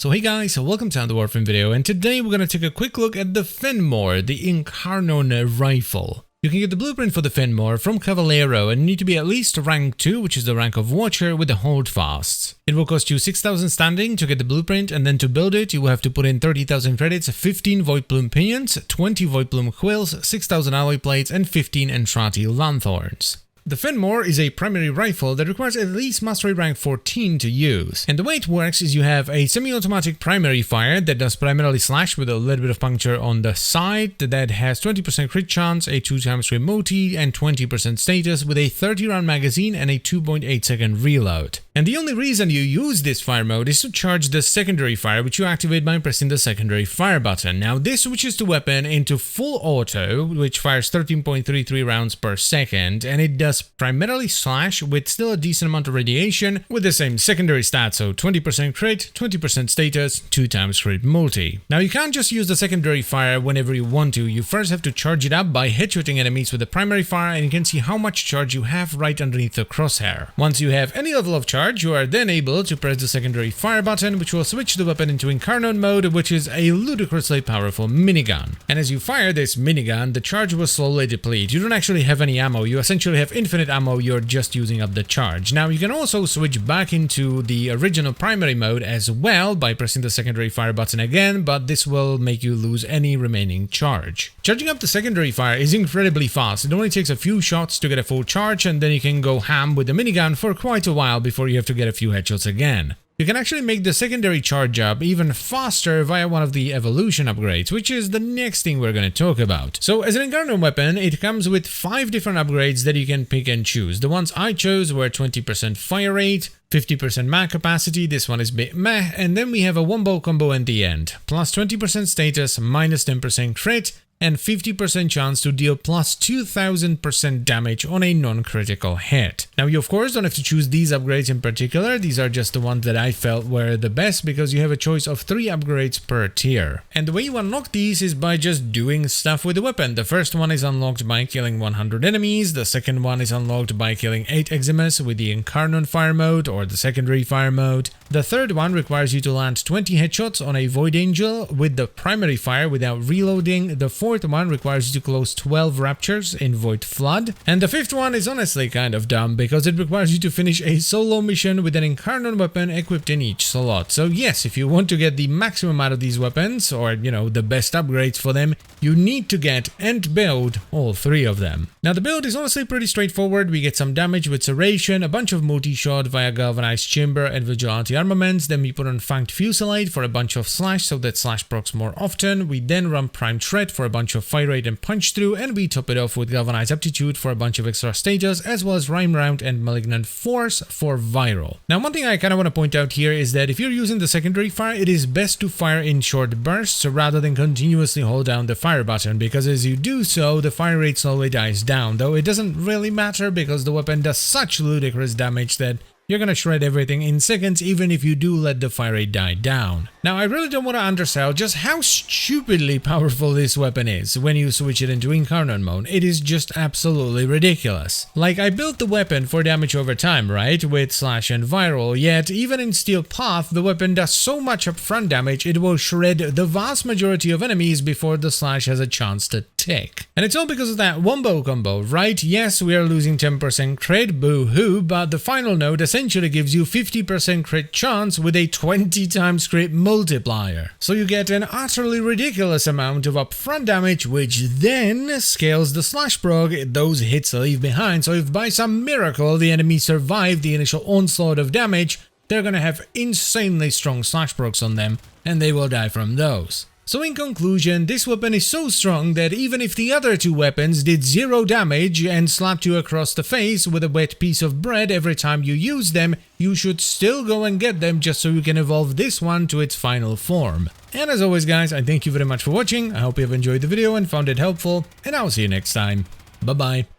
So hey guys, welcome to another Warframe video, and today we're gonna take a quick look at the Phenmor, the incarnate rifle. You can get the blueprint for the Phenmor from Cavallero and you need to be at least rank 2, which is the rank of Watcher, with the holdfasts. It will cost you 6,000 standing to get the blueprint, and then to build it you will have to put in 30,000 credits, 15 Void Plume pinions, 20 Void Plume quills, 6,000 alloy plates and 15 Entrati lanthorns. The Phenmor is a primary rifle that requires at least mastery rank 14 to use, and the way it works is you have a semi-automatic primary fire that does primarily slash with a little bit of puncture on the side, that has 20% crit chance, a 2x crit multi, and 20% status with a 30 round magazine and a 2.8 second reload. And the only reason you use this fire mode is to charge the secondary fire, which you activate by pressing the secondary fire button. Now this switches the weapon into full auto, which fires 13.33 rounds per second, and it does primarily slash with still a decent amount of radiation with the same secondary stats, so 20% crit, 20% status, 2x crit multi. Now you can't just use the secondary fire whenever you want to, you first have to charge it up by headshotting enemies with the primary fire, and you can see how much charge you have right underneath the crosshair. Once you have any level of charge, you are then able to press the secondary fire button, which will switch the weapon into incarnate mode, which is a ludicrously powerful minigun. And as you fire this minigun, the charge will slowly deplete. You don't actually have any ammo, you essentially have infinite ammo, you're just using up the charge. Now you can also switch back into the original primary mode as well by pressing the secondary fire button again, but this will make you lose any remaining charge. Charging up the secondary fire is incredibly fast. It only takes a few shots to get a full charge, and then you can go ham with the minigun for quite a while before you have to get a few headshots again. You can actually make the secondary charge up even faster via one of the evolution upgrades, which is the next thing we're going to talk about. So as an incarnate weapon, it comes with 5 different upgrades that you can pick and choose. The ones I chose were 20% fire rate, 50% mag capacity, this one is a bit meh, and then we have a wombo combo at the end, plus 20% status, minus 10% crit, and 50% chance to deal plus 2000% damage on a non-critical hit. Now you of course don't have to choose these upgrades in particular, these are just the ones that I felt were the best because you have a choice of 3 upgrades per tier. And the way you unlock these is by just doing stuff with the weapon. The first one is unlocked by killing 100 enemies, the second one is unlocked by killing 8 Eximus with the incarnate fire mode or the secondary fire mode. The third one requires you to land 20 headshots on a Void Angel with the primary fire without reloading. The fourth one requires you to close 12 raptures in Void Flood. And the fifth one is honestly kind of dumb because it requires you to finish a solo mission with an incarnate weapon equipped in each slot. So yes, if you want to get the maximum out of these weapons, or you know, the best upgrades for them, you need to get and build all 3 of them. Now the build is honestly pretty straightforward. We get some damage with Serration, a bunch of multi-shot via Galvanized Chamber and Vigilante armaments, then we put on Fanged Fusillade for a bunch of slash so that slash procs more often. We then run Prime Threat for a bunch of fire rate and punch through, and we top it off with Galvanized Aptitude for a bunch of extra stages, as well as Rhyme Round and Malignant Force for viral. Now one thing I kind of want to point out here is that if you're using the secondary fire, it is best to fire in short bursts rather than continuously hold down the fire button, because as you do so, the fire rate slowly dies down, though it doesn't really matter because the weapon does such ludicrous damage that you're gonna shred everything in seconds even if you do let the fire rate die down. Now I really don't want to undersell just how stupidly powerful this weapon is when you switch it into incarnate mode. It is just absolutely ridiculous. Like, I built the weapon for damage over time, right, with slash and viral, yet even in Steel Path the weapon does so much upfront damage it will shred the vast majority of enemies before the slash has a chance to tick. And it's all because of that wombo combo, right? Yes, we are losing 10% crit, boo-hoo, but the final node essentially gives you 50% crit chance with a 20 times crit multiplier. So you get an utterly ridiculous amount of upfront damage, which then scales the slash proc those hits leave behind. So if by some miracle the enemy survive the initial onslaught of damage, they're gonna have insanely strong slash procs on them, and they will die from those. So in conclusion, this weapon is so strong that even if the other 2 weapons did 0 damage and slapped you across the face with a wet piece of bread every time you use them, you should still go and get them just so you can evolve this one to its final form. And as always guys, I thank you very much for watching, I hope you have enjoyed the video and found it helpful, and I'll see you next time. Bye bye.